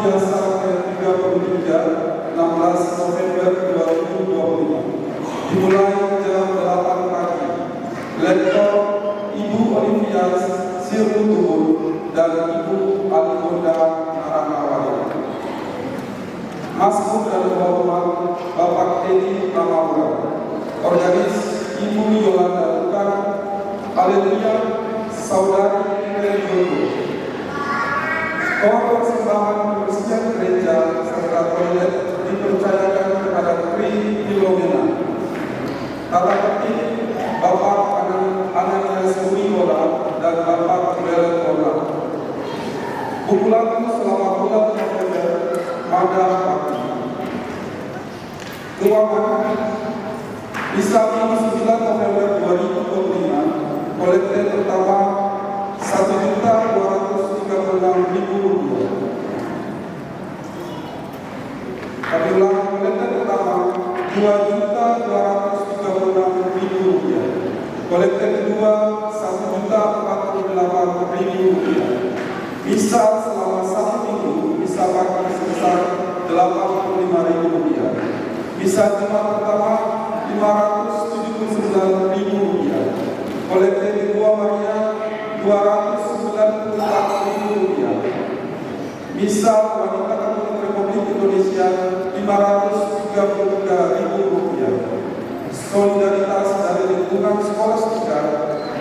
biasa ke-33, 16 November 2025. Dimulai jam 8 pagi. Lektor Ibu Olivia Sirutubul dan Ibu Alimonda Naranawali. Masmur dan Hormat Bapak Edi Ramawura. Organis Ibu Yolanda Lukan. Haleluya Saudari Yogo. Koor persembahan kebersihan gereja serta toilet dipercayakan kepada Tri Filomena. Tata tertib Bapak Ananias Wiola dan Bapak Belen Ola. Buku lagu selama bulan November pada pagi. Keuangan bisa Minggu 9 November 2025 kolekte pertama Rp1.236.000. Kami ulang kolekte pertama Rp2.236.000. Kolekte kedua Rp1.048.000. Misa selama 1 minggu, misa pagi sebesar Rp85.000. Misa Jumat pertama Rp579.000. Kolekte kedua Maria Rp294.000. Misa Wanita Katolik Republik Indonesia Rp533.000. Solidaritas dari lingkungan sekolastika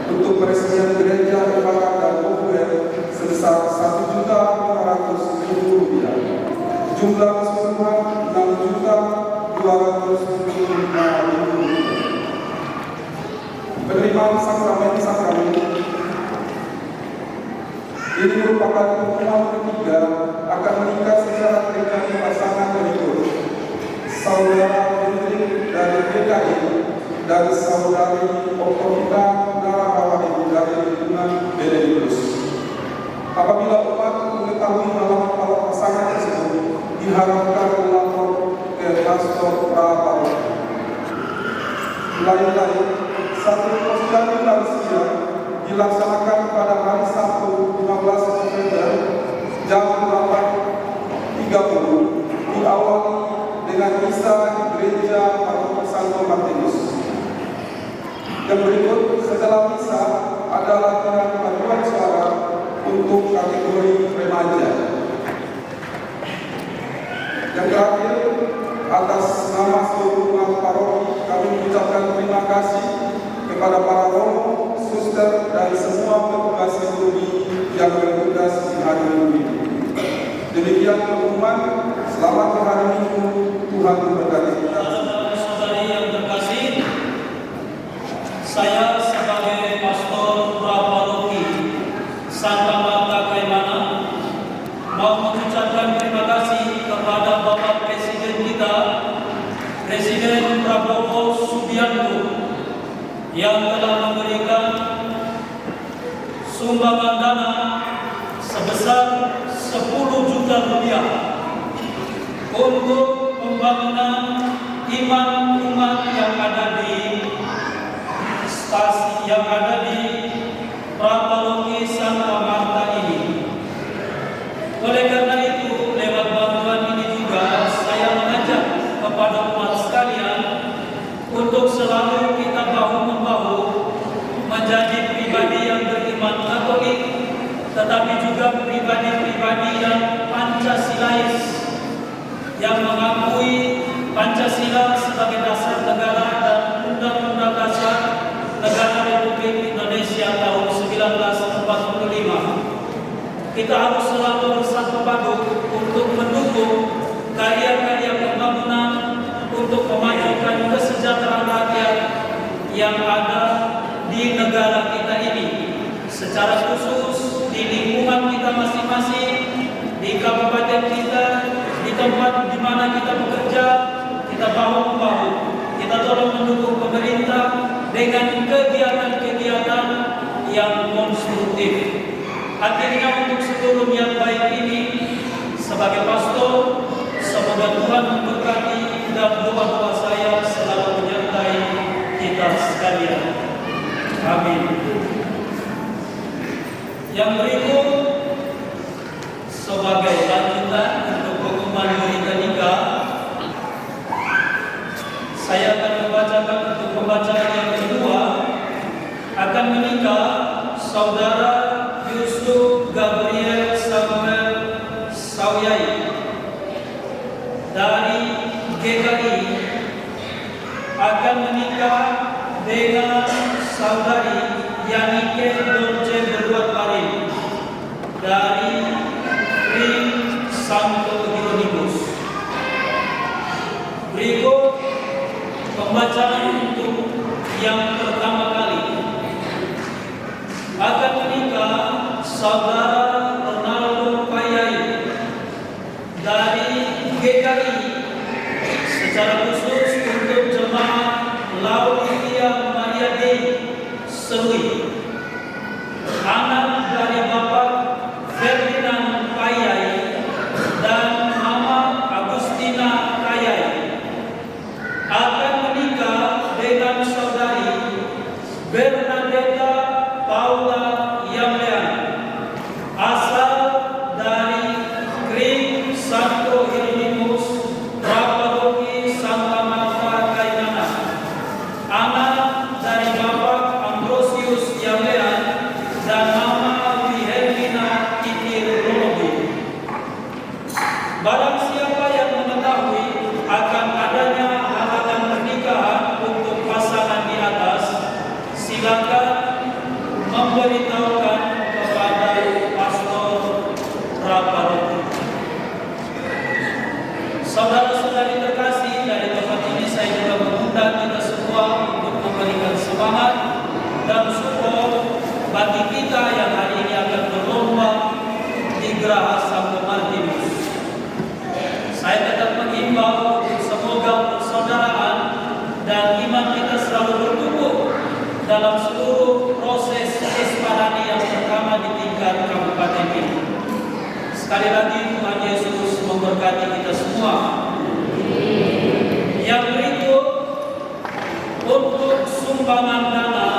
untuk peresmian gereja Emakat dan Populer sebesar Rp1.500.000. Jumlah keseluruhan Rp6.275.000. Penerimaan sakramen. Ini merupakan pertemuan ketiga akan menikah secara pribadi pasangan berikut: Saudara Hendrik dari DKI dan Saudari Oktovita Narawali dari lingkungan Benedictus. Apabila umat mengetahui halaman para pasangan tersebut, diharapkan melapor ke pastor praparoki. Lain-lain, satu posyandu lansia dilaksanakan pada hari Sabtu 15 November jam 8.30 diawali dengan misa di gereja Paroki Santo Martinus. Yang berikut setelah misa ada latihan paduan suara untuk kategori remaja. Yang terakhir, atas nama seluruh umat paroki kami mengucapkan terima kasih kepada para romo, suster, dan semua petugas liturgi yang bertugas di hari Minggu ini. Demikian pengumuman. Selamat hari Minggu. Tuhan memberkati kita. Saudara-saudari yang terkasih, saya sebagai pastor praparoki Santa Marta Kaimana mau mengucapkan terima kasih kepada Bapak Presiden kita, Presiden Prabowo Subianto, yang telah memberikan sumbangan dana sebesar Rp10 juta untuk pembangunan iman yang ada di stasiun yang ada di Praparoki Santa Marta ini. Oleh karena itu, lewat bantuan ini juga saya mengajak kepada umat sekalian untuk selalu kita bahu-membahu menjadi pribadi yang beriman Katolik, tetapi juga pribadi-pribadi yang Pancasilais, yang mengakui Pancasila sebagai dasar negara dan Undang-Undang Dasar Negara Republik Indonesia tahun 1945. Kita harus selalu bersatu padu untuk mendukung karya-karya pembangunan untuk memajukan kesejahteraan rakyat yang ada di negara kita ini, secara khusus di lingkungan kita masing-masing, di kabupaten kita, di tempat di mana kita bekerja. Kita bahu-membahu, kita tolong mendukung pemerintah dengan kegiatan-kegiatan yang konstruktif. Akhirnya untuk seluruh niat baik ini, sebagai pastor, semoga Tuhan memberkati dan doa-doa saya selalu menyertai kita sekalian. Amin. Yang berikut sebagai lanjutan wacana untuk yang pertama kali akan menikah saudara Ronaldo Payai dari GKI, secara khusus untuk jemaah Laudia Maria Dei Serui, anak dari Bapak Ferdinand Payai dan Mama Agustina Payai, akan menikah dengan saudari Bernadetta Paula Yamlean, asal dari Krim Santo Hieronymus Praparoki Santa Marta Kainana, anak dari Bapak Ambrosius Yamlean dan Mama Wilhelmina Titir Ronobi. Barang siapa yang mengetahui akan adanya halangan pernikahan untuk pasangan di atas, silakan memberitahukan kepada pastor Praparoki. Saudara-saudari terkasih, dari tempat ini saya juga mengundang kita semua untuk memberikan semangat dan support bagi kita yang hari ini akan berlomba di Geraha Santo Martinus. Saya tetap mengimbau untuk semoga persaudaraan dan iman kita selalu bertumbuh dalam seluruh proses kesepakatan yang pertama di tingkat kabupaten ini. Sekali lagi Tuhan Yesus memberkati kita semua. Yang berikut untuk sumbangan dana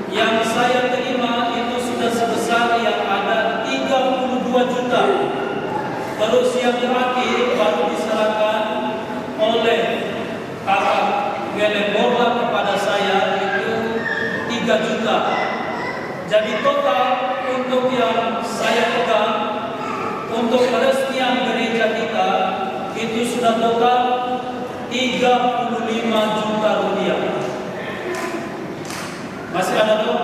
yang saya terima itu sudah sebesar yang ada 32 juta. Terus yang terakhir baru diserahkan oleh Kakak Wele Borla kepada saya itu 3 juta. Jadi total untuk yang saya pegang untuk peresmian gereja kita itu sudah total 35 juta rupiah. Masih ada tuh?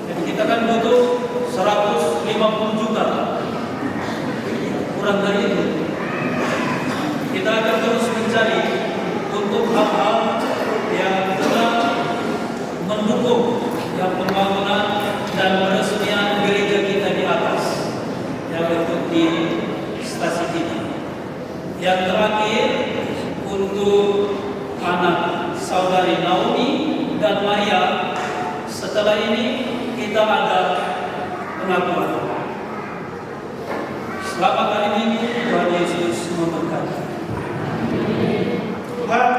Jadi kita kan butuh 150 juta. Kurang dari itu. Kita akan terus mencari untuk hal-hal yang telah mendukung yang pembangunan dan peresmian gereja kita di atas yang untuk di stasiun kita. Yang terakhir untuk anak saudari Naomi dan Maria. Setelah ini kita ada pengakuan. Selamat hari Minggu, Tuhan Yesus memberkati. Tuhan